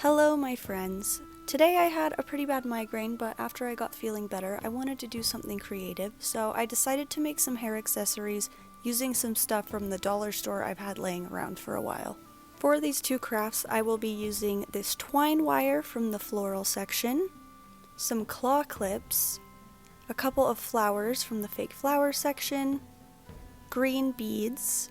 Hello, my friends. Today I had a pretty bad migraine, but after I got feeling better, I wanted to do something creative, so I decided to make some hair accessories using some stuff from the dollar store I've had laying around for a while. For these two crafts, I will be using this twine wire from the floral section, some claw clips, a couple of flowers from the fake flower section, green beads,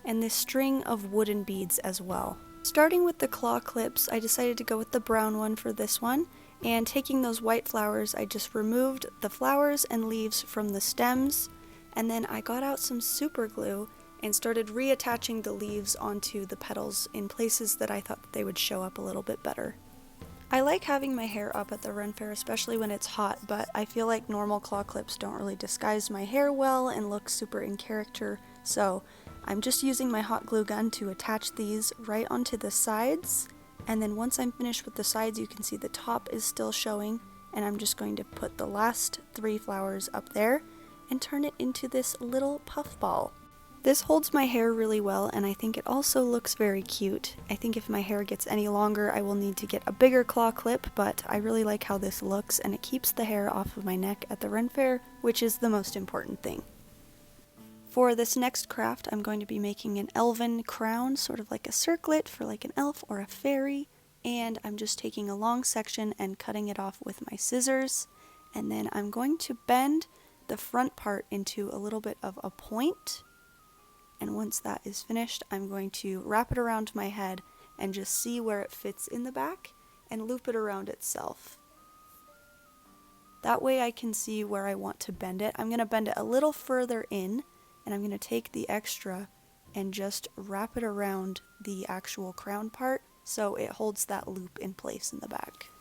and this string of wooden beads as well. Starting with the claw clips, I decided to go with the brown one for this one, and taking those white flowers, I just removed the flowers and leaves from the stems, and then I got out some super glue and started reattaching the leaves onto the petals in places that I thought that they would show up a little bit better. I like having my hair up at the Ren Fair, especially when it's hot, but I feel like normal claw clips don't really disguise my hair well and look super in character, so I'm just using my hot glue gun to attach these right onto the sides, and then once I'm finished with the sides, you can see the top is still showing, and I'm just going to put the last 3 flowers up there and turn it into this little puff ball. This holds my hair really well, and I think it also looks very cute. I think if my hair gets any longer, I will need to get a bigger claw clip, but I really like how this looks, and it keeps the hair off of my neck at the Ren Fair, which is the most important thing. For this next craft, I'm going to be making an elven crown, sort of like a circlet for like an elf or a fairy, and I'm just taking a long section and cutting it off with my scissors, and then I'm going to bend the front part into a little bit of a point, and once that is finished, I'm going to wrap it around my head and just see where it fits in the back and loop it around itself. That way I can see where I want to bend it. I'm going to bend it a little further in, and I'm going to take the extra and just wrap it around the actual crown part so it holds that loop in place in the back.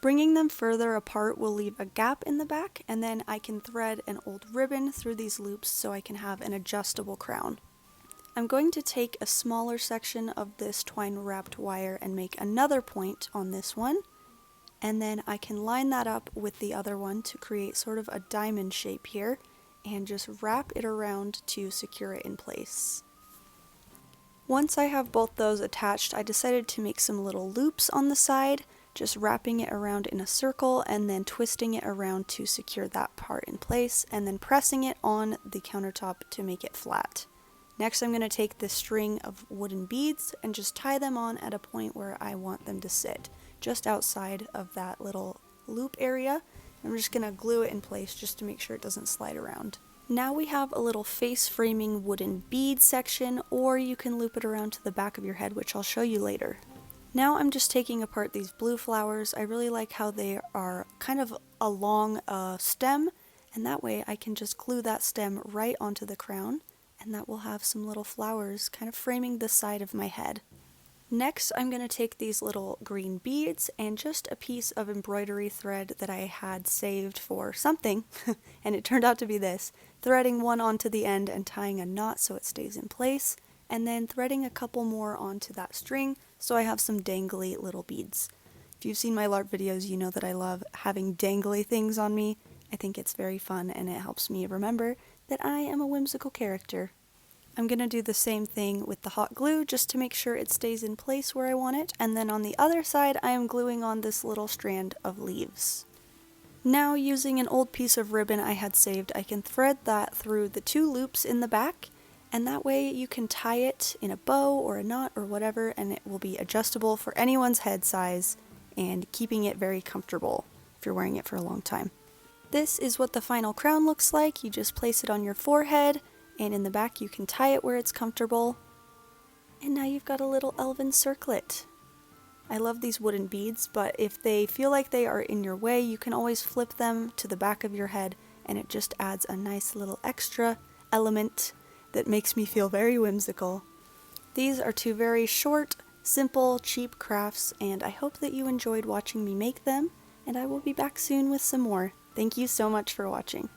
Bringing them further apart will leave a gap in the back, and then I can thread an old ribbon through these loops so I can have an adjustable crown. I'm going to take a smaller section of this twine wrapped wire and make another point on this one, and then I can line that up with the other one to create sort of a diamond shape here, and just wrap it around to secure it in place. Once I have both those attached, I decided to make some little loops on the side, just wrapping it around in a circle and then twisting it around to secure that part in place, and then pressing it on the countertop to make it flat. Next, I'm going to take this string of wooden beads and just tie them on at a point where I want them to sit, just outside of that little loop area. I'm just going to glue it in place just to make sure it doesn't slide around. Now we have a little face framing wooden bead section, or you can loop it around to the back of your head, which I'll show you later. Now I'm just taking apart these blue flowers. I really like how they are kind of along a stem, and that way I can just glue that stem right onto the crown, and that will have some little flowers kind of framing the side of my head. Next, I'm going to take these little green beads and just a piece of embroidery thread that I had saved for something, and it turned out to be this, threading one onto the end and tying a knot so it stays in place, and then threading a couple more onto that string so I have some dangly little beads. If you've seen my LARP videos, you know that I love having dangly things on me. I think it's very fun, and it helps me remember that I am a whimsical character. I'm going to do the same thing with the hot glue just to make sure it stays in place where I want it, and then on the other side I am gluing on this little strand of leaves. Now, using an old piece of ribbon I had saved, I can thread that through the 2 loops in the back, and that way you can tie it in a bow or a knot or whatever, and it will be adjustable for anyone's head size and keeping it very comfortable if you're wearing it for a long time. This is what the final crown looks like. You just place it on your forehead, and in the back you can tie it where it's comfortable, and now you've got a little elven circlet. I love these wooden beads, but if they feel like they are in your way, you can always flip them to the back of your head, and it just adds a nice little extra element that makes me feel very whimsical. These are 2 very short, simple, cheap crafts, and I hope that you enjoyed watching me make them, and I will be back soon with some more. Thank you so much for watching.